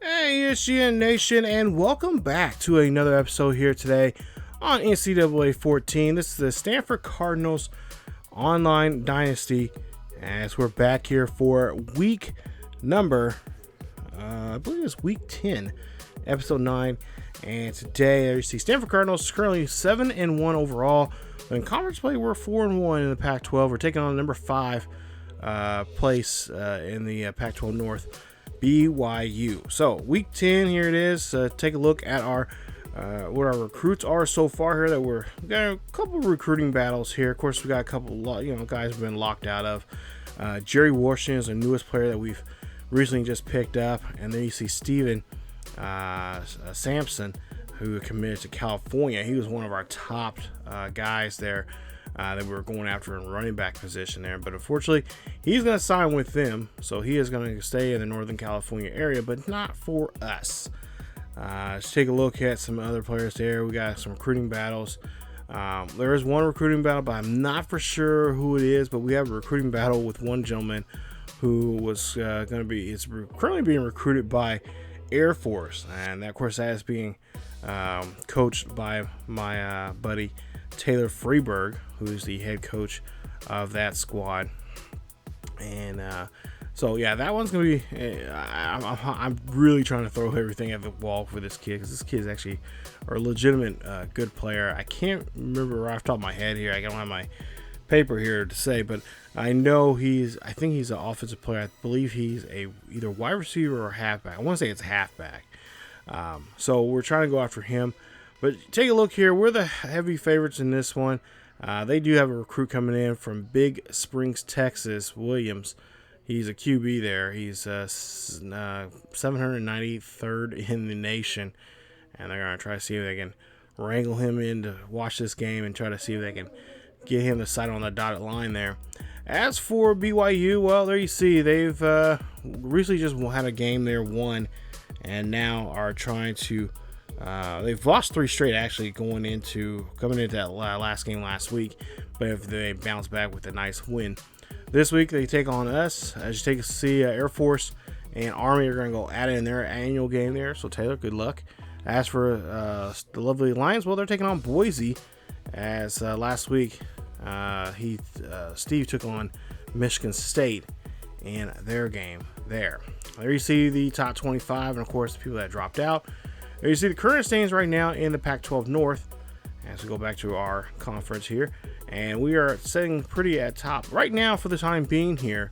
Hey, ESGN Nation, and welcome back to another episode here today on NCAA 14. This is the Stanford Cardinals online Dynasty, as we're back here for week number, I believe it's week 10, episode 9. And today, you see Stanford Cardinals is currently 7-1 overall. In conference play, we're 4-1 in the Pac-12. We're taking on number 5 place in the Pac-12 North, BYU. So week 10, here it is. Take a look at our what our recruits are so far here. We got a couple of recruiting battles here. Of course, we got a couple guys have been locked out of. Jerry Washington is the newest player that we've recently just picked up, and then you see Steven Sampson, who committed to California. He was one of our top guys there that we were going after in running back position there, but unfortunately he's going to sign with them, so he is going to stay in the Northern California area, but not for us. Let's take a look at some other players there. We got some recruiting battles. There is one recruiting battle, but I'm not for sure who it is, but we have a recruiting battle with one gentleman who was currently being recruited by Air Force, and of course that is being coached by my buddy Taylor Freeberg, who's the head coach of that squad. And so yeah, that one's gonna be I'm really trying to throw everything at the wall for this kid, because this kid is actually a legitimate good player. I can't remember right off the top of my head here. I don't have my paper here to say, but I know I think he's an offensive player. I believe he's either wide receiver or halfback. I want to say it's halfback. So we're trying to go after him. But take a look here. We're the heavy favorites in this one. They do have a recruit coming in from Big Springs, Texas, Williams. He's a QB there. He's 793rd in the nation. And they're going to try to see if they can wrangle him in to watch this game and try to see if they can get him to sight on the dotted line there. As for BYU, well, there you see, they've recently just had a game there, won, and now are trying to they've lost 3 straight actually coming into that last game last week, but if they bounce back with a nice win this week, they take on us. As you take to see, Air Force and Army are going to go at it in their annual game there. So Taylor, good luck. As for the lovely Lions, well, they're taking on Boise. As last week, Steve took on Michigan State in their game there. There you see the top 25, and of course the people that dropped out. There you see the current standings right now in the Pac-12 North. As we go back to our conference here, and we are sitting pretty at top right now for the time being here.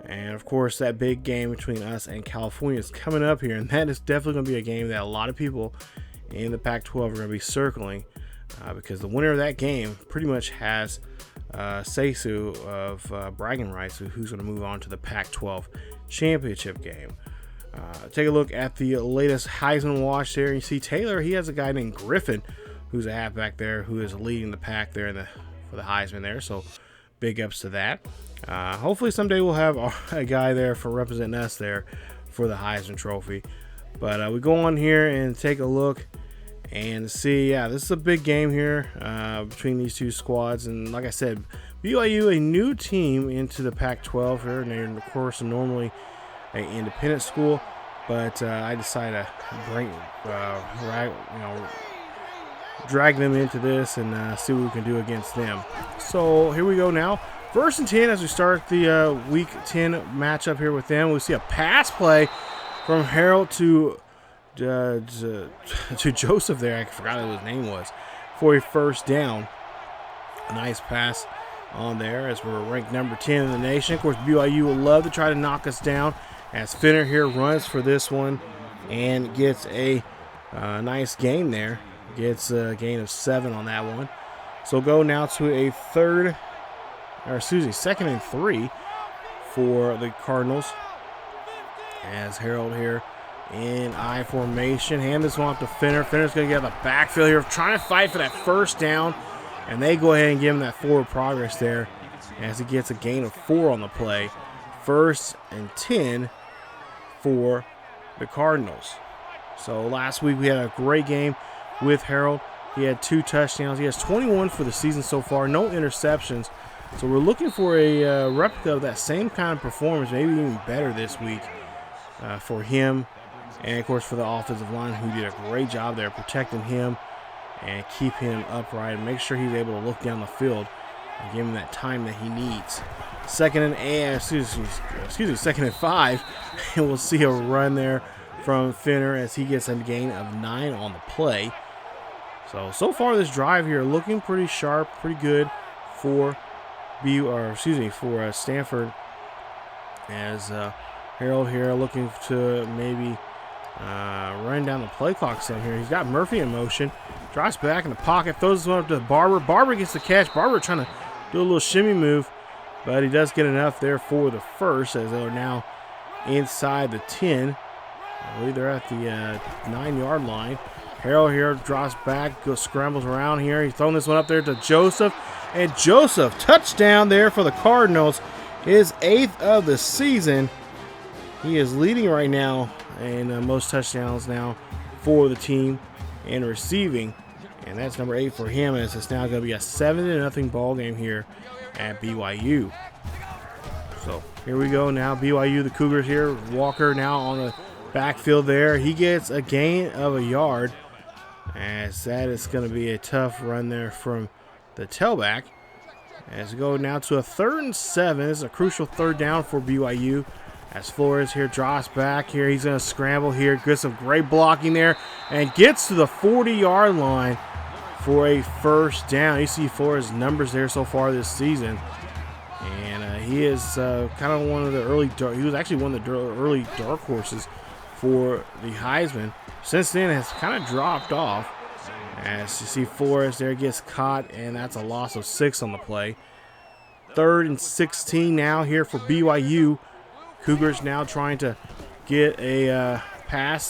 And of course, that big game between us and California is coming up here, and that is definitely going to be a game that a lot of people in the Pac-12 are going to be circling, because the winner of that game pretty much has say-so of bragging rights of who's going to move on to the Pac-12 championship game. Take a look at the latest Heisman watch there. You see Taylor, he has a guy named Griffin, who's a halfback there, who is leading the pack there for the Heisman there. So big ups to that. Hopefully someday we'll have a guy there for representing us there for the Heisman Trophy. But we go on here and take a look and see. Yeah, this is a big game here between these two squads. And like I said, BYU, a new team into the Pac-12 here, and they're of course normally an independent school. But I decided to drag them into this and see what we can do against them. So here we go now. 1st and 10 as we start the week 10 matchup here with them. We see a pass play from Harrell to Joseph there. I forgot what his name was, for a first down. A nice pass on there as we're ranked number 10 in the nation. Of course, BYU will love to try to knock us down, as Finner here runs for this one and gets a nice gain there. Gets a gain of 7 on that one. So go now to a 2nd and 3 for the Cardinals. As Harrell here in I formation. Hand this one off to Finner. Finner's going to get out of the backfield here, trying to fight for that first down. And they go ahead and give him that forward progress there as he gets a gain of 4 on the play. 1st and 10 for the Cardinals. So last week we had a great game with Harrell. He had 2 touchdowns. He has 21 for the season so far, no interceptions. So we're looking for a replica of that same kind of performance, maybe even better this week for him And, of course, for the offensive line, who did a great job there protecting him and keep him upright and make sure he's able to look down the field and give him that time that he needs. Second and 5, and we'll see a run there from Finner as he gets a gain of 9 on the play. So far this drive here looking pretty sharp, pretty good for Stanford, as Harrell here looking to maybe run down the play clock some here. He's got Murphy in motion, drops back in the pocket, throws this one up to Barber. Barber gets the catch. Barber trying to do a little shimmy move, but he does get enough there for the first, as they're now inside the 10. I believe they're at the 9-yard line. Harrell here drops back, scrambles around here. He's throwing this one up there to Joseph. And Joseph, touchdown there for the Cardinals. His 8th of the season. He is leading right now in most touchdowns now for the team and receiving. And that's number 8 for him, as it's now going to be a 7-0 ball game here at BYU. So here we go now. BYU, the Cougars here. Walker now on the backfield there. He gets a gain of a yard, as that is going to be a tough run there from the tailback. As we go now to a 3rd and 7. This is a crucial 3rd down for BYU. As Flores here drops back here. He's going to scramble here. Gets some great blocking there and gets to the 40-yard line for a 1st down. You see Flores' numbers there so far this season. And he is kind of one of the early – he was actually one of the early dark horses for the Heisman. Since then, has kind of dropped off. As you see, Flores there gets caught, and that's a loss of 6 on the play. 3rd and 16 now here for BYU. Cougars now trying to get a pass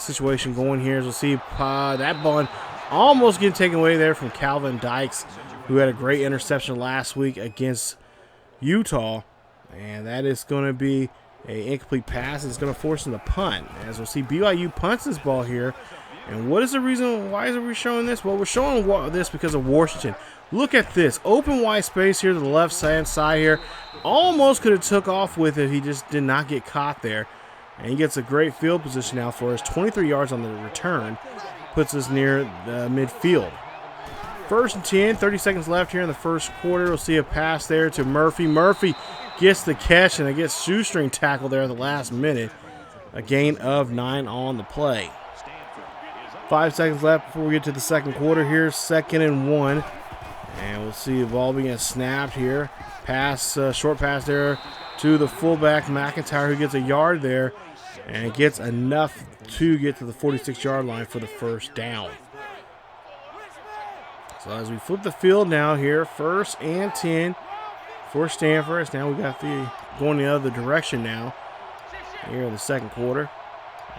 situation going here. As we'll see that ball almost getting taken away there from Calvin Dykes, who had a great interception last week against Utah. And that is going to be an incomplete pass. It's going to force him to punt. As we'll see, BYU punts this ball here. And what is the reason? Why are we showing this? Well, we're showing this because of Washington. Look at this. Open wide space here to the left side here. Almost could have took off with it. He just did not get caught there. And he gets a great field position now for us. 23 yards on the return. Puts us near the midfield. 1st and 10. 30 seconds left here in the first quarter. We'll see a pass there to Murphy. Murphy gets the catch, and it gets shoestring tackle there at the last minute. A gain of 9 on the play. 5 seconds left before we get to the second quarter here. 2nd and 1. And we'll see the ball being snapped here. Pass, short pass there to the fullback, McIntyre, who gets a yard there. And it gets enough to get to the 46-yard line for the 1st down. So as we flip the field now here, 1st and 10 for Stanford. Now we got the going the other direction now here in the second quarter.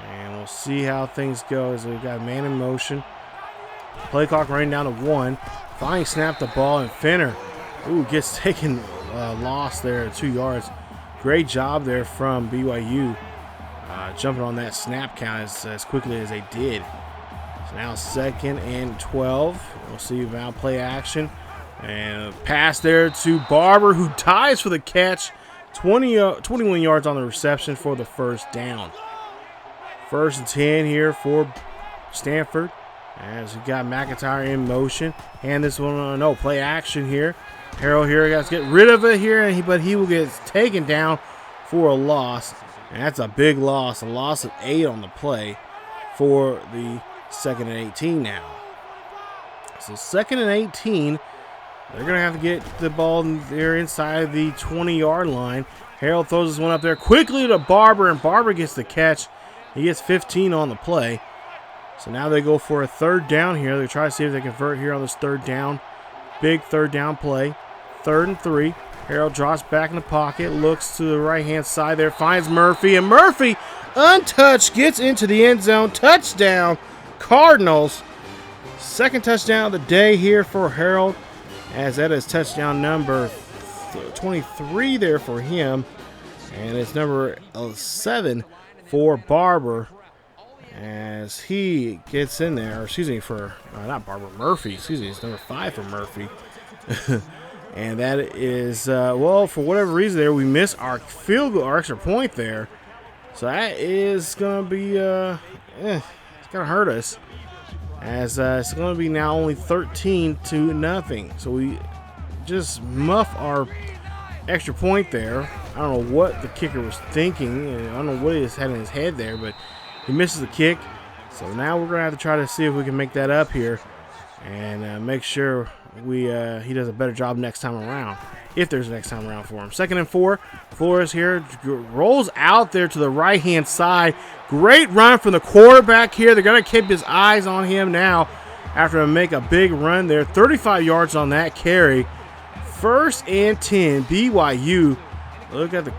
And we'll see how things go as we've got man in motion. Play clock running down to 1. Finally snapped the ball, and Finner gets taken loss there at 2 yards. Great job there from BYU jumping on that snap count as quickly as they did. So now 2nd and 12. We'll see now play action. And a pass there to Barber, who ties for the catch. 21 yards on the reception for the 1st down. 1st and 10 here for Stanford. As we got McIntyre in motion. Hand this one on. No, play action here. Harrell here got to get rid of it here, but he will get taken down for a loss. And that's a big loss. A loss of 8 on the play for the 2nd and 18 now. So 2nd and 18. They're going to have to get the ball there inside the 20-yard line. Harrell throws this one up there quickly to Barber, and Barber gets the catch. He gets 15 on the play. So now they go for a 3rd down here. They try to see if they convert here on this 3rd down. Big 3rd down play. 3rd and 3. Harrell drops back in the pocket, looks to the right-hand side there, finds Murphy, and Murphy, untouched, gets into the end zone. Touchdown, Cardinals. 2nd touchdown of the day here for Harrell, as that is touchdown number 23 there for him. And it's number 7 for Barber as he gets in there. Excuse me, for not Barber, Murphy. Excuse me, it's number 5 for Murphy. And that is, well, for whatever reason there, we missed our field goal, our extra point there. So that is going to be, it's going to hurt us. As it's going to be now only 13-0. So we just muff our extra point there. I don't know what the kicker was thinking. I don't know what he had in his head there, but he misses the kick. So now we're going to have to try to see if we can make that up here and make sure he does a better job next time around, if there's a next time around for him. 2nd and 4. Flores here rolls out there to the right-hand side. Great run from the quarterback here. They're going to keep his eyes on him now after make a big run there. 35 yards on that carry. 1st and 10, BYU. Look at the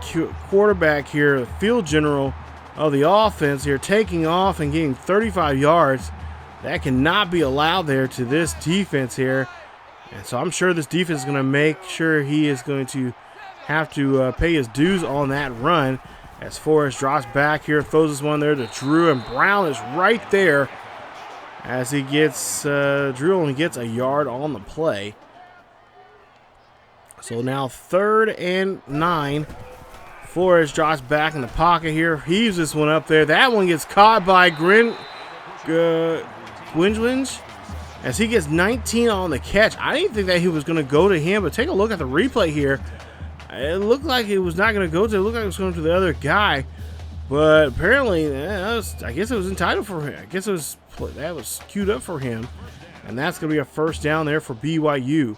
quarterback here, the field general of the offense here, taking off and getting 35 yards. That cannot be allowed there to this defense here. And so I'm sure this defense is going to make sure he is going to have to pay his dues on that run. As Forrest drops back here, throws this one there to Drew, and Brown is right there as he gets, Drew only gets a yard on the play. So now 3rd and 9. Flores drops back in the pocket here, heaves this one up there. That one gets caught by Gwinjwinj as he gets 19 on the catch. I didn't think that he was going to go to him, but take a look at the replay here. It looked like it was not going to go to. It looked like it was going to the other guy, but apparently, I guess it was entitled for him. I guess that was queued up for him, and that's going to be a 1st down there for BYU.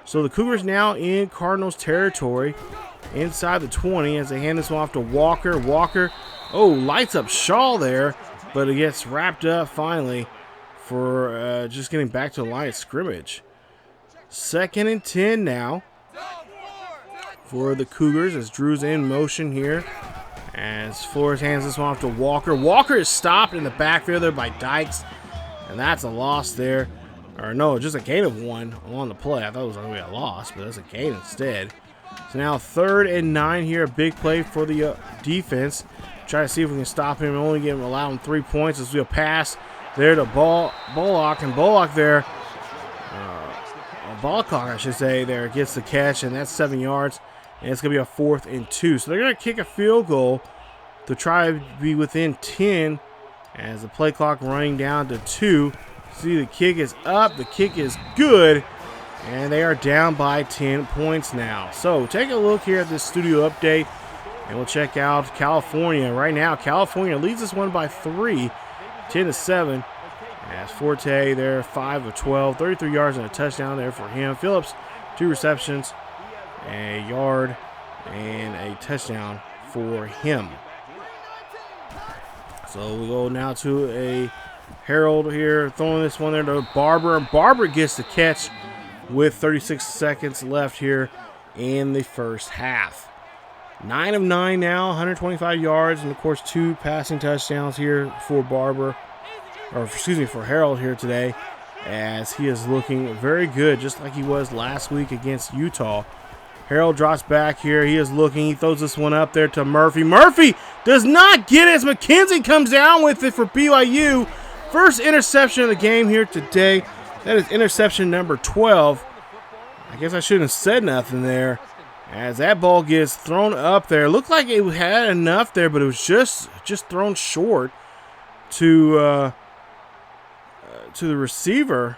So the Cougars now in Cardinals territory, inside the 20 as they hand this one off to Walker. Walker, lights up Shaw there, but it gets wrapped up finally for just getting back to the line of scrimmage. 2nd and 10 now for the Cougars as Drew's in motion here. As Flores hands this one off to Walker. Walker is stopped in the backfield there by Dykes, and that's a loss there. Or no, just a gain of 1 on the play. I thought it was going to be a loss, but it's a gain instead. So now 3rd and 9 here, a big play for the defense. Try to see if we can stop him and only allow him 3 points. As we a pass there to Bullock, and Bullock there, Bullock, I should say, there gets the catch, and that's 7 yards, and it's going to be a 4th and 2. So they're going to kick a field goal to try to be within 10 as the play clock running down to 2. See, the kick is up, the kick is good, and they are down by 10 points now. So take a look here at this studio update, and we'll check out California. Right now, California leads this one by 3, 10-7. As Forte there, 5 of 12, 33 yards and a touchdown there for him. Phillips, 2 receptions, a yard, and a touchdown for him. So we go now to a Harrell here, throwing this one there to Barber, and Barber gets the catch with 36 seconds left here in the 1st half. 9 of 9 now, 125 yards, and of course 2 passing touchdowns here for Barber, or excuse me, for Harrell here today, as he is looking very good, just like he was last week against Utah. Harrell drops back here. He is looking. He throws this one up there to Murphy. Murphy does not get it as McKenzie comes down with it for BYU. First interception of the game here today. That is interception number 12. I guess I shouldn't have said nothing there, as that ball gets thrown up there. Looked like it had enough there, but it was just thrown short to the receiver.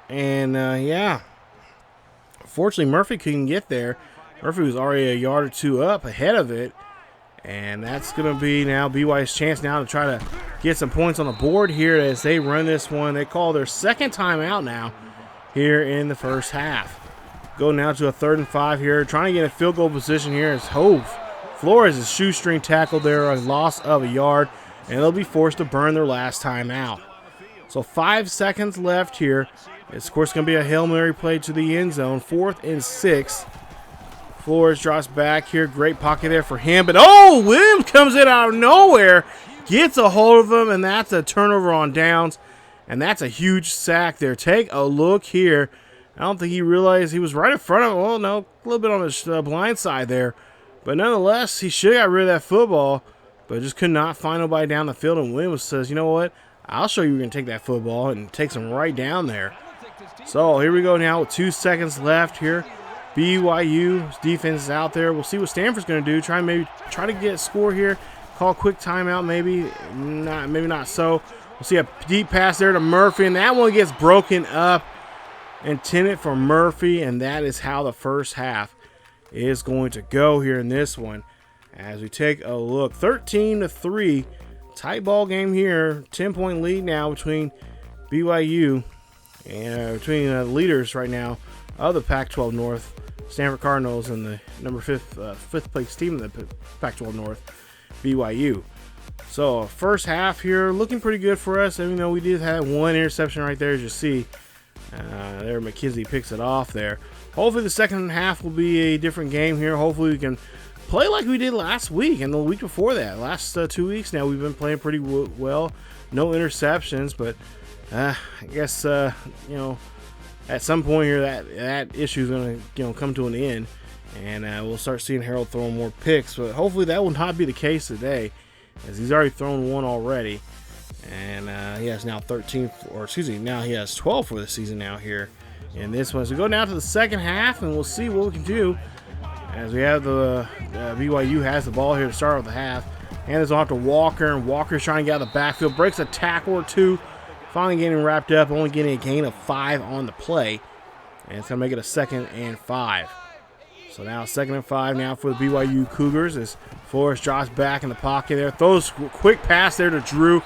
And yeah, fortunately Murphy couldn't get there. Murphy was already a yard or 2 up ahead of it, and that's going to be now BYU's chance now to try to get some points on the board here as they run this one. They call their 2nd timeout now here in the 1st half. Go now to a 3rd and 5 here, trying to get a field goal position here as Flores is shoestring tackled there, a loss of a yard, and they'll be forced to burn their last timeout. So 5 seconds left here. It's of course going to be a Hail Mary play to the end zone, 4th and 6. Flores drops back here, great pocket there for him, but Williams comes in out of nowhere, gets a hold of him, and that's a turnover on downs, and that's a huge sack there. Take a look here. I don't think he realized he was right in front of him. Well, no, a little bit on the blind side there, but nonetheless, he should have got rid of that football, but just could not find nobody down the field, and Williams says, you know what, I'll show you you're going to take that football, and takes him right down there. So here we go now with 2 seconds left here. BYU's defense is out there. We'll see what Stanford's going to do. Try to get a score here Call a quick timeout, maybe not so. We'll see a deep pass there to Murphy, and that one gets broken up. Intended for Murphy, and that is how the first half is going to go here in this one. As we take a look, 13-3, tight ball game here. 10-point lead now between BYU and between the leaders right now of the Pac-12 North, Stanford Cardinals, and the number fifth place team in the Pac-12 North, BYU. So first half here looking pretty good for us, even though we did have one interception right there, as you see. There McKenzie picks it off there. Hopefully the second half will be a different game here. Hopefully we can play like we did last week and the week before that. Last 2 weeks now we've been playing pretty well. No interceptions, but I guess you know, at some point here that issue is going to come to an end, and we'll start seeing Harrell throwing more picks. But hopefully that will not be the case today, as he's already thrown one already. And he has now 13, or excuse me, now he has 12 for the season now here in this one. So we go now to the second half, and we'll see what we can do as we have the BYU has the ball here to start off the half. And it's off to Walker, and Walker's trying to get out of the backfield, breaks a tackle or two, finally getting wrapped up, only getting a gain of 5 on the play. And it's going to make it a 2nd and 5. So now 2nd and 5 now for the BYU Cougars as Flores drops back in the pocket there, throws a quick pass there to Drew.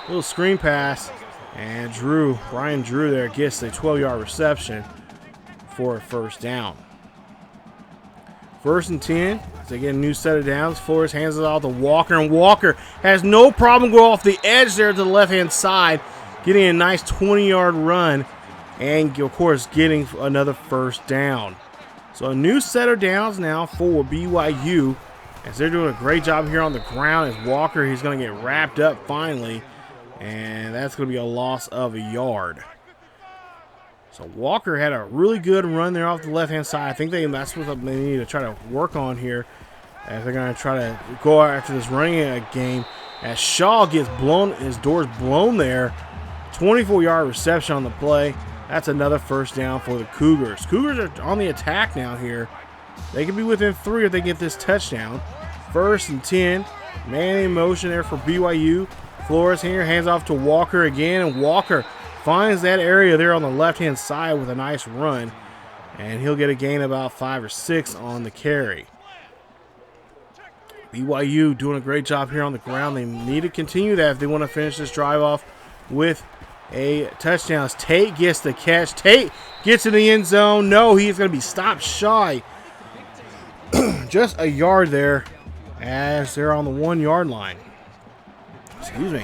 Little screen pass, and Brian Drew there gets a 12-yard reception for a first down. 1st and 10, as they get a new set of downs. Flores hands it off to Walker, and Walker has no problem going off the edge there to the left-hand side, getting a nice 20-yard run, and of course getting another first down. So a new set of downs now for BYU, as they're doing a great job here on the ground. As Walker, he's going to get wrapped up finally. And that's going to be a loss of a yard. So Walker had a really good run there off the left-hand side. I think that's what they need to try to work on here, as they're going to try to go after this running game. As Shaw gets blown, his door's blown there. 24-yard reception on the play. That's another first down for the Cougars. Cougars are on the attack now here. They could be within 3 if they get this touchdown. 1st and 10. Man in motion there for BYU. Flores here, hands off to Walker again, and Walker finds that area there on the left-hand side with a nice run, and he'll get a gain about 5 or 6 on the carry. BYU doing a great job here on the ground. They need to continue that if they want to finish this drive off with a touchdown. As Tate gets the catch. Tate gets in the end zone. No, he's going to be stopped shy. Just a yard there, as they're on the 1-yard line. Excuse me.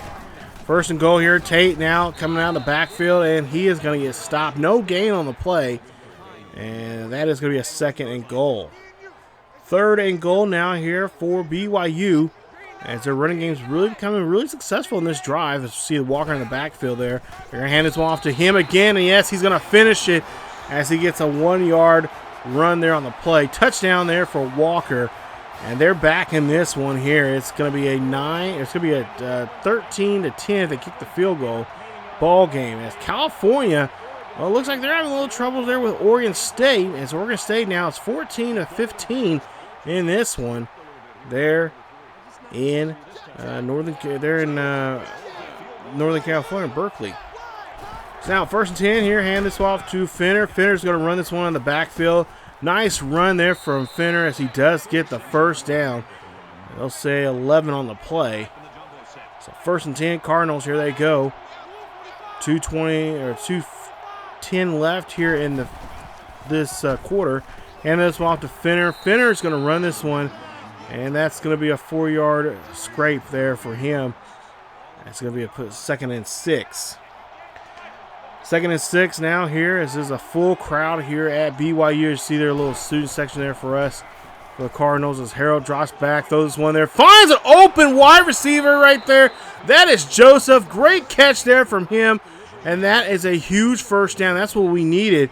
1st and goal here. Tate now coming out of the backfield, and he is going to get stopped. No gain on the play, and that is going to be a 2nd and goal. 3rd and goal now here for BYU, as their running game's really becoming really successful in this drive. As you see Walker in the backfield there. They're going to hand this one off to him again, and yes, he's going to finish it as he gets a 1-yard run there on the play. Touchdown there for Walker. And they're back in this one here. It's going to be a 13-10 if they kick the field goal ball game. As California, well, it looks like they're having a little trouble there with Oregon State. As Oregon State now it's 14-15 in this one. They're in Northern California, Berkeley. So now 1st and 10 here. Hand this off to Finner. Finner's going to run this one on the backfield. Nice run there from Finner as he does get the first down. They'll say 11 on the play. So 1st and 10, Cardinals, here they go. 2:10 left here in this quarter. And this one off to Finner. Finner's going to run this one, and that's going to be a 4-yard scrape there for him. That's going to be a 2nd and 6. 2nd and 6 now here, as there's a full crowd here at BYU. You see their little student section there for us, for the Cardinals, as Harrell drops back, throws this one there, finds an open wide receiver right there. That is Joseph. Great catch there from him, and that is a huge first down. That's what we needed.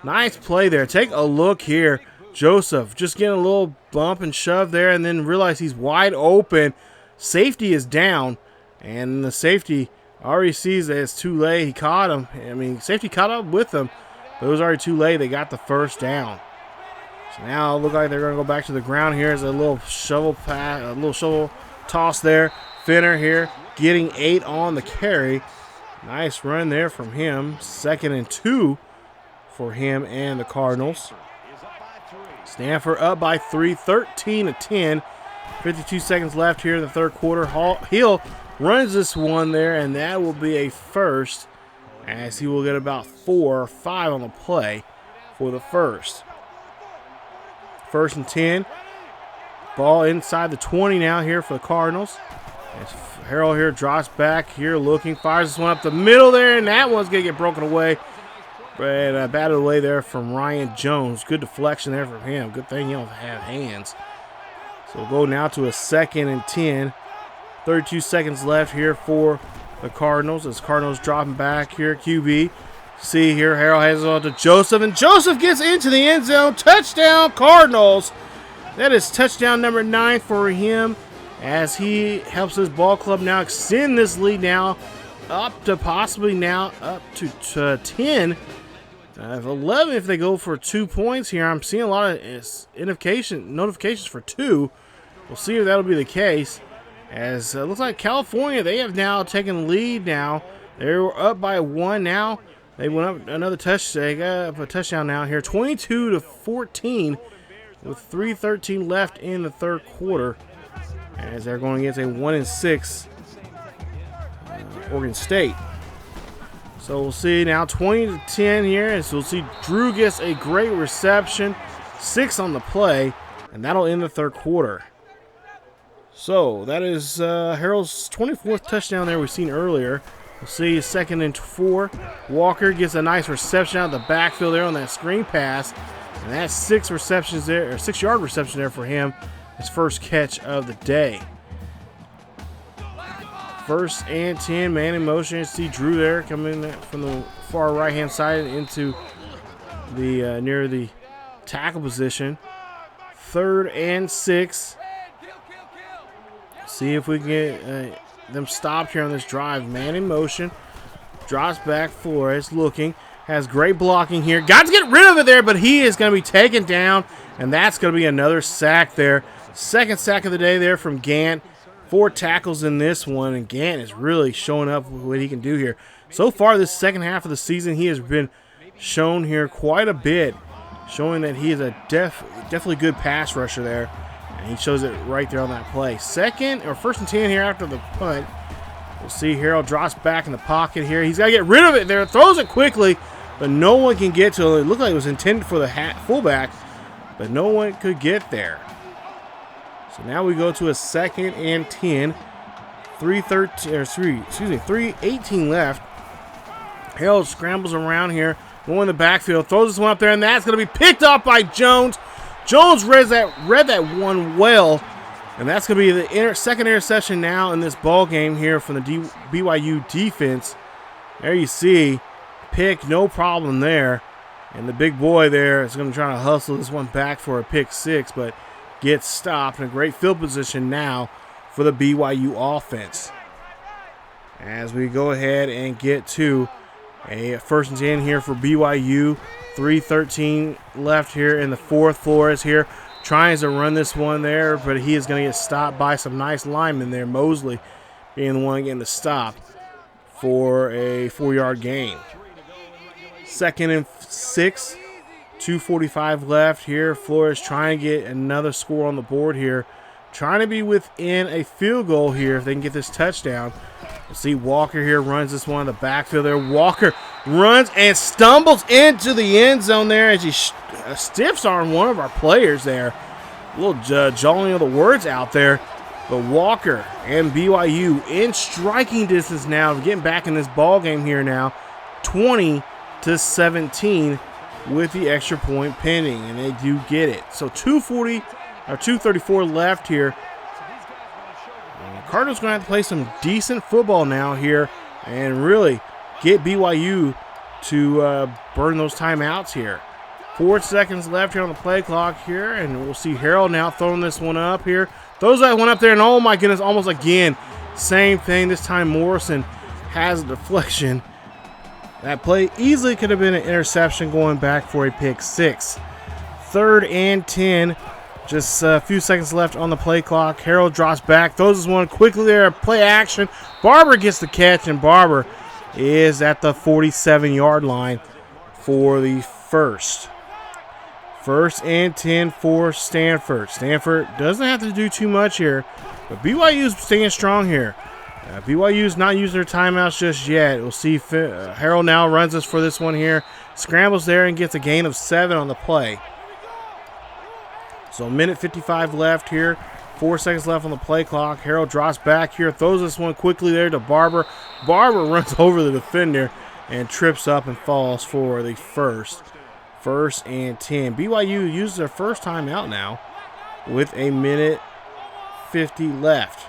Nice play there. Take a look here. Joseph just getting a little bump and shove there, and then realize he's wide open. Safety is down, and the safety already sees that it's too late. He caught him. I mean, safety caught up with him, but it was already too late. They got the first down. So now it looks like they're going to go back to the ground here as a little shovel pass, a little shovel toss there. Finner here getting 8 on the carry. Nice run there from him. 2nd and 2 for him and the Cardinals. Stanford up by 3, 13-10. 52 seconds left here in the third quarter. Hill runs this one there, and that will be a first, as he will get about 4 or 5 on the play for the first. 1st and 10. Ball inside the 20 now here for the Cardinals. As Harrell here drops back here looking, fires this one up the middle there, and that one's going to get broken away. But batted away there from Ryan Jones. Good deflection there from him. Good thing he don't have hands. So we'll go now to a 2nd and 10. 32 seconds left here for the Cardinals. As Cardinals dropping back here, QB. See here, Harrell has it on to Joseph, and Joseph gets into the end zone. Touchdown, Cardinals. That is touchdown number 9 for him, as he helps his ball club now extend this lead now up to possibly now up to 10. 11 if they go for 2 points here. I'm seeing a lot of notifications for 2. We'll see if that'll be the case. As it looks like California, they have now taken lead now. They're up by 1 now. They went up another touchdown. They got up a touchdown now here. 22-14 with 3:13 left in the third quarter. As they're going against a 1-6 Oregon State. So we'll see now 20-10 here. And so we'll see Drew gets a great reception. 6 on the play. And that'll end the third quarter. So that is Harrell's 24th touchdown there we've seen earlier. We'll see 2nd and 4. Walker gets a nice reception out of the backfield there on that screen pass. And that's 6 receptions there, or 6-yard reception there for him. His first catch of the day. 1st and 10, man in motion. See Drew there coming from the far right-hand side into the near the tackle position. 3rd and 6. See if we can get them stopped here on this drive. Man in motion. Drops back. Flores looking. Has great blocking here. Got to get rid of it there, but he is going to be taken down, and that's going to be another sack there. 2nd sack of the day there from Gant. 4 tackles in this one, and Gant is really showing up what he can do here. So far this second half of the season, he has been shown here quite a bit, showing that he is a definitely good pass rusher there. And he shows it right there on that play. 1st and 10 here after the punt. We'll see Harrell drops back in the pocket here. He's got to get rid of it there. Throws it quickly, but no one can get to it. It looked like it was intended for the fullback, but no one could get there. So now we go to a 2nd and 10. 3:18 left. Harrell scrambles around here, going in the backfield, throws this one up there, and that's going to be picked up by Jones. Jones read that one well, and that's going to be the second interception now in this ball game here from the BYU defense. There you see, pick, no problem there. And the big boy there is going to try to hustle this one back for a pick 6, but gets stopped in a great field position now for the BYU offense. As we go ahead and get to a 1st and 10 here for BYU. 3:13 left here in the fourth. Flores here tries to run this one there, but he is going to get stopped by some nice linemen there. Mosley being the one getting the stop for a 4-yard gain. 2nd and 6. 2:45 left here. Flores trying to get another score on the board here. Trying to be within a field goal here if they can get this touchdown. We'll see Walker here runs this one in the backfield there. Walker runs and stumbles into the end zone there as he stiffs on one of our players there. A little jawing of the words out there. But Walker and BYU in striking distance now, getting back in this ball game here now. 20-17 with the extra point pending, and they do get it. So 2:34 left here. Cardinals going to have to play some decent football now here and really get BYU to burn those timeouts here. 4 seconds left here on the play clock here, and we'll see Harrell now throwing this one up here. Throws that one up there, and oh my goodness, almost again, same thing. This time Morrison has a deflection. That play easily could have been an interception going back for a pick 6. 3rd and 10 Just a few seconds left on the play clock. Harrell drops back, throws this one quickly there. Play action. Barber gets the catch, and Barber is at the 47-yard line for the first. 1st and 10 for Stanford. Stanford doesn't have to do too much here, but BYU's staying strong here. BYU's not using their timeouts just yet. We'll see if Harrell now runs us for this one here. Scrambles there and gets a gain of 7 on the play. So a minute 55 left here. 4 seconds left on the play clock. Harrell drops back here, throws this one quickly there to Barber. Barber runs over the defender and trips up and falls for the first. 1st and 10. BYU uses their first timeout now with a minute 50 left.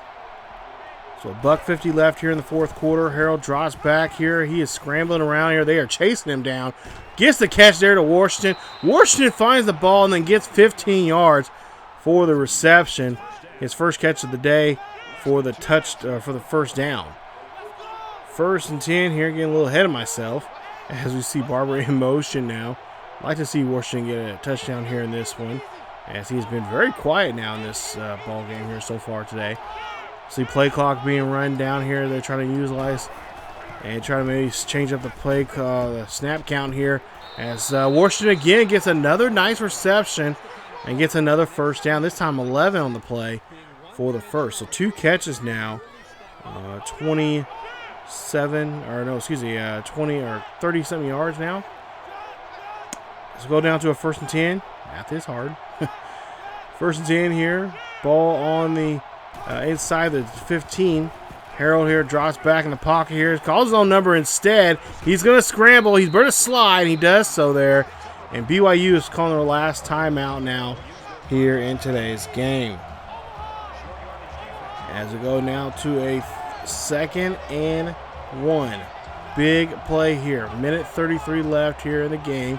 So $1:50 left here in the fourth quarter. Harrell drops back here. He is scrambling around here. They are chasing him down. Gets the catch there to Washington. Washington finds the ball and then gets 15 yards for the reception. His first catch of the day for the for the first down. 1st and 10 here. Getting a little ahead of myself as we see Barber in motion now. I'd like to see Washington get a touchdown here in this one, as he's been very quiet now in this ball game here so far today. See play clock being run down here. They're trying to utilize and try to maybe change up the the snap count here, as Washington again gets another nice reception and gets another first down. This time 11 on the play for the first. So 2 catches now, 20 or 30-something yards now. Let's go down to a 1st and 10. Math is hard. 1st and 10 here. Ball on the inside the 15. Harrell here drops back in the pocket here. Calls his own number instead. He's going to scramble. He's going to slide. He does so there. And BYU is calling their last timeout now here in today's game. As we go now to a 2nd and 1. Big play here. Minute 33 left here in the game.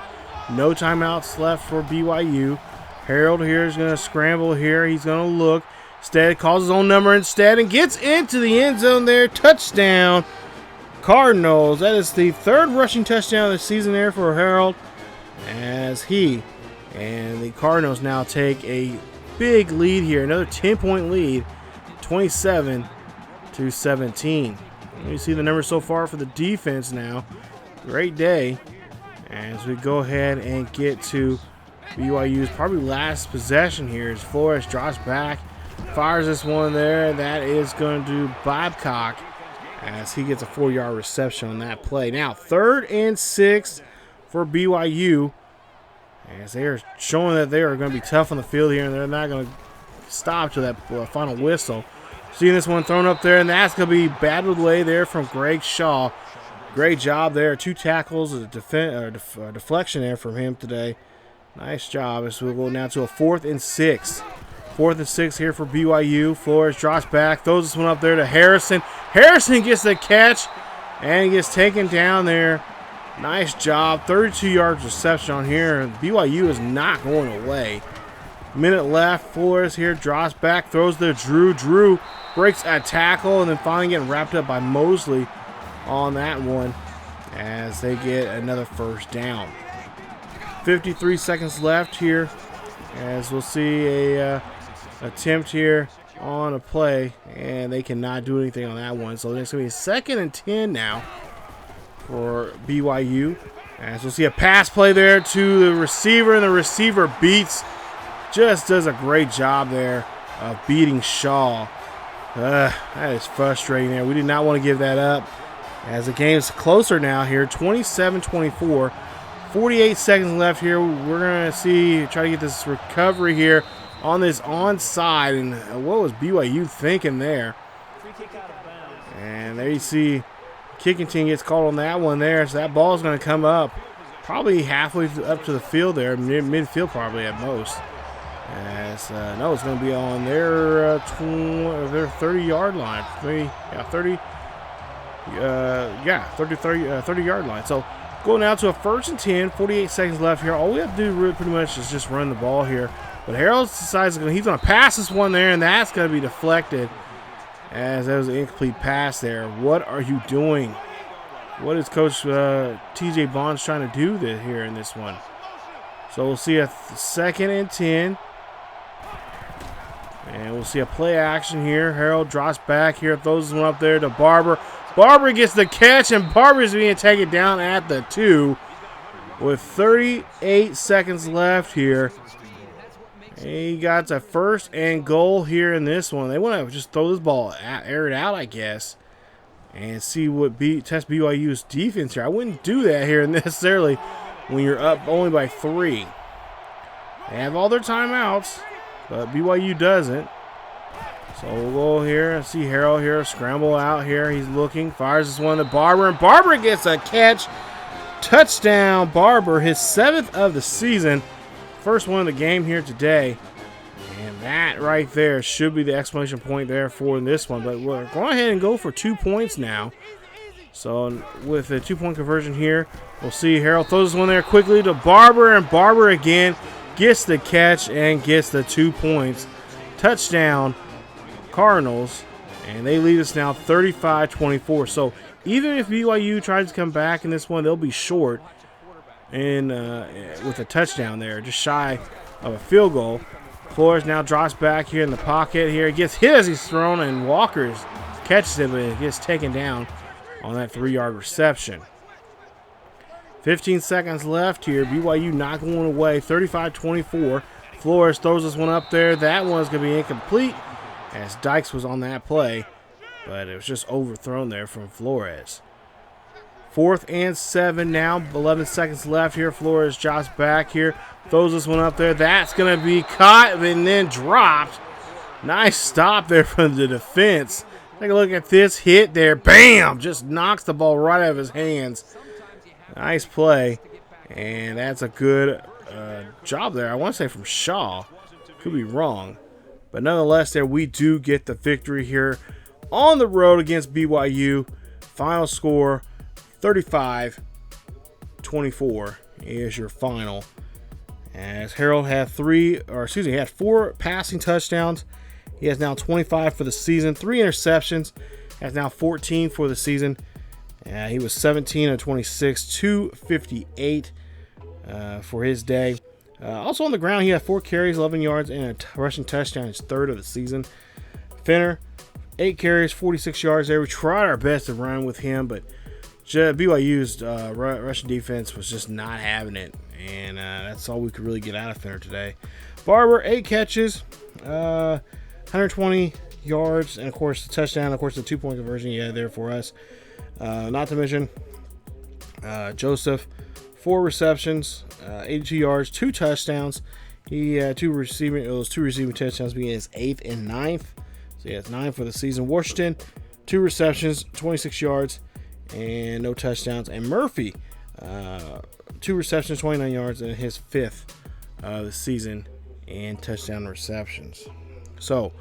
No timeouts left for BYU. Harrell here is going to scramble here. He's going to look. Instead, calls his own number instead and gets into the end zone there. Touchdown, Cardinals. That is the 3rd rushing touchdown of the season there for Harrell, as he and the Cardinals now take a big lead here. Another 10-point lead, 27-17. You see the numbers so far for the defense now. Great day as we go ahead and get to BYU's probably last possession here, as Flores drops back, fires this one there. That is going to do Babcock, as he gets a 4-yard reception on that play. Now 3rd and 6 for BYU, as they are showing that they are going to be tough on the field here, and they're not going to stop to that final whistle. Seeing this one thrown up there, and that's going to be battled away there from Greg Shaw. Great job there. 2 tackles, a deflection there from him today. Nice job. As we'll go now to a 4th and 6. 4th and 6 here for BYU. Flores drops back, throws this one up there to Harrison. Harrison gets the catch and gets taken down there. Nice job. 32-yard reception on here. BYU is not going away. Minute left. Flores here drops back, throws to Drew. Drew breaks a tackle and then finally getting wrapped up by Mosley on that one, as they get another first down. 53 seconds left here, as we'll see a attempt here on a play, and they cannot do anything on that one. So it's going to be 2nd and 10 now for BYU, as we'll see a pass play there to the receiver, and the receiver just does a great job there of beating Shaw. That is frustrating there. We did not want to give that up, as the game is closer now here, 27-24. 48 seconds left here. We're going to try to get this recovery here on this onside. And what was BYU thinking there? And there you see kicking team gets called on that one there. So that ball is going to come up probably halfway up to the field there, midfield probably at most. As no, it's going to be on their 30-yard line. 30-yard line. So going now to a 1st and 10, 48 seconds left here. All we have to do really pretty much is just run the ball here. But Harrell decides he's going to pass this one there, and that's going to be deflected, as that was an incomplete pass there. What are you doing? What is Coach T.J. Bonds trying to do here in this one? So we'll see a 2nd and 10. And we'll see a play action here. Harrell drops back here, throws this one up there to Barber. Barber gets the catch, and Barber's being taken down at the 2 with 38 seconds left here. He got a 1st and goal here in this one. They want to just throw this ball, air it out, I guess, and see what test BYU's defense here. I wouldn't do that here necessarily when you're up only by 3. They have all their timeouts, but BYU doesn't. So we'll go here and see Harrell here scramble out here. He's looking, fires this one to Barber, and Barber gets a catch. Touchdown, Barber, his 7th of the season. First one of the game here today. And that right there should be the exclamation point there for this one. But we're going ahead and go for 2 points now. So with the 2-point conversion here, we'll see Harrell throws this one there quickly to Barber, and Barber again gets the catch and gets the 2 points. Touchdown, Cardinals, and they lead us now 35-24. So even if BYU tries to come back in this one, they'll be short and with a touchdown there, just shy of a field goal. Flores now drops back here in the pocket here. He gets hit as he's thrown, and Walker catches it, but it gets taken down on that 3-yard reception. 15 seconds left here. BYU not going away. 35-24. Flores throws this one up there. That one's going to be incomplete as Dykes was on that play, but it was just overthrown there from Flores. 4th and 7 now. 11 seconds left here. Flores drops back here. Throws this one up there. That's going to be caught and then dropped. Nice stop there from the defense. Take a look at this hit there. Bam! Just knocks the ball right out of his hands. Nice play. And that's a good job there. I want to say from Shaw. Could be wrong. But nonetheless, there we do get the victory here on the road against BYU. Final score 35-24 is your final. As Harrell had 4 passing touchdowns. He has now 25 for the season, 3 interceptions. Has now 14 for the season. He was 17 of 26, 258 for his day. Also on the ground, he had 4 carries, 11 yards, and a rushing touchdown, his 3rd of the season. Finner, 8 carries, 46 yards there. We tried our best to run with him, but BYU's rushing defense was just not having it, and that's all we could really get out of Finner today. Barber, 8 catches, 120 yards, and of course the touchdown, of course the 2-point conversion he had there for us. Not to mention Joseph, 4 receptions, 82 yards, 2 touchdowns. He had 2 receiving touchdowns being his 8th and 9th. So he has 9 for the season. Washington, 2 receptions, 26 yards, and no touchdowns. And Murphy, 2 receptions, 29 yards, and his 5th of the season and touchdown receptions. So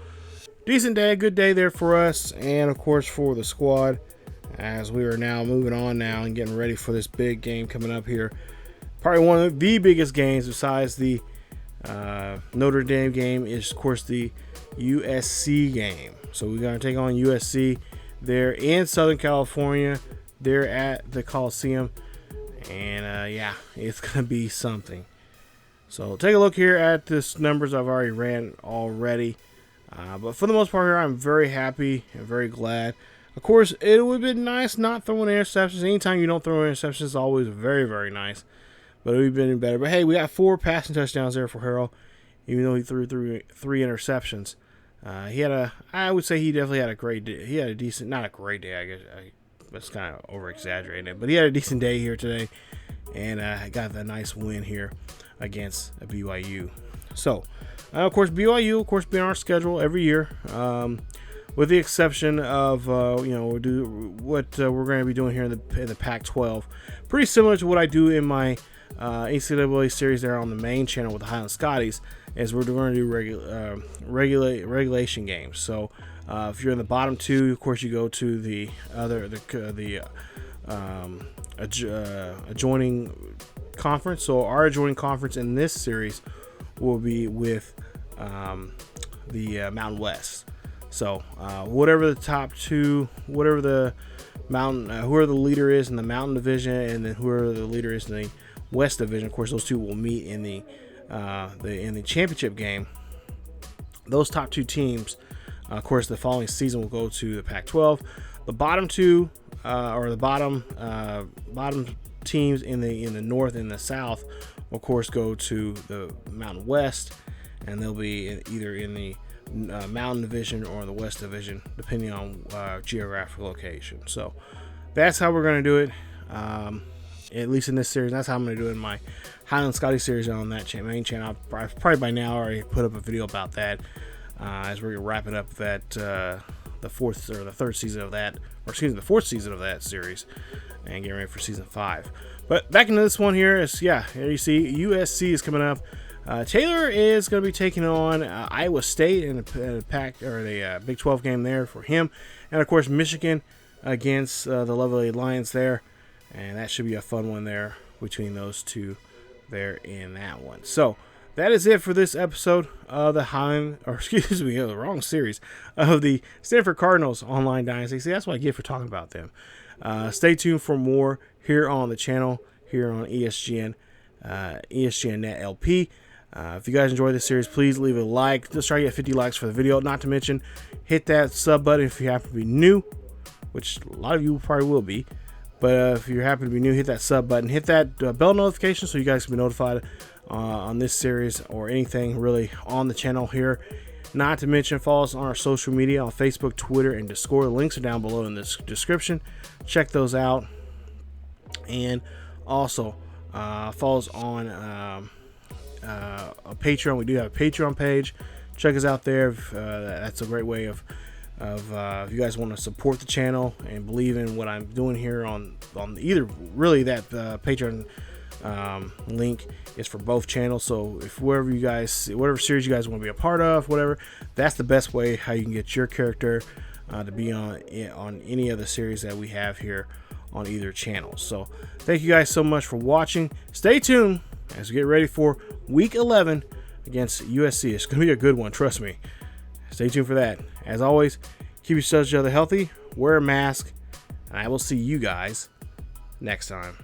decent day, good day there for us, and of course for the squad, as we are now moving on now and getting ready for this big game coming up here. Probably one of the biggest games besides the Notre Dame game is, of course, the USC game. So we're going to take on USC there in Southern California. They're at the Coliseum, and yeah, it's going to be something. So take a look here at this numbers I've already ran already. But for the most part here, I'm very happy and very glad. Of course, it would have been nice not throwing interceptions. Anytime you don't throw interceptions is always very, very nice. But it would have been better. But hey, we got 4 passing touchdowns there for Harrell, even though he threw 3 interceptions. I would say he definitely had a great day. He had a decent, not a great day, I guess. That's kind of over-exaggerating it. But he had a decent day here today. And got the nice win here against BYU. So, of course, BYU, of course, being on our schedule every year. With the exception of, we'll do what we're going to be doing here in the Pac-12. Pretty similar to what I do in my NCAA series there on the main channel with the Highland Scotties, is we're going to do regulation games. So if you're in the bottom 2, of course, you go to the adjoining conference. So our adjoining conference in this series will be with the Mountain West. So whatever the top 2, whatever the mountain, whoever the leader is in the Mountain Division, and then whoever the leader is in the West Division, of course, those 2 will meet in the championship game those top 2 teams, of course, the following season will go to the Pac-12. The bottom 2, or the bottom teams in the North and the South, will, of course, go to the Mountain West, and they'll be either in the Mountain Division or the West Division, depending on geographic location. So that's how we're going to do it, at least in this series. That's how I'm going to do it in my Highland Scotty series on that main channel. I've probably by now already put up a video about that, as we're wrapping up that the fourth season of that series, and getting ready for season 5. But back into this one here is, here you see USC is coming up. Taylor is going to be taking on Iowa State in the Big 12 game there for him, and of course Michigan against the lovely Lions there, and that should be a fun one there between those two there in that one. So that is it for this episode of the wrong series of the Stanford Cardinals Online Dynasty. See, that's what I get for talking about them. Stay tuned for more here on the channel, here on ESGNet LP. If you guys enjoyed this series, please leave a like. Let's try to get 50 likes for the video. Not to mention, hit that sub button if you happen to be new, which a lot of you probably will be. But if you happen to be new, hit that sub button. Hit that bell notification so you guys can be notified on this series or anything really on the channel here. Not to mention, follow us on our social media on Facebook, Twitter, and Discord. The links are down below in the description. Check those out. And also, follow us on a Patreon. We do have a Patreon page. Check us out there. That's a great way of if you guys want to support the channel and believe in what I'm doing here on either, really, that Patreon link is for both channels. So if whatever series you guys want to be a part of, whatever, that's the best way how you can get your character to be on any of the series that we have here on either channel. So thank you guys so much for watching. Stay tuned as we get ready for week 11 against USC. It's going to be a good one, trust me. Stay tuned for that. As always, keep each other healthy, wear a mask, and I will see you guys next time.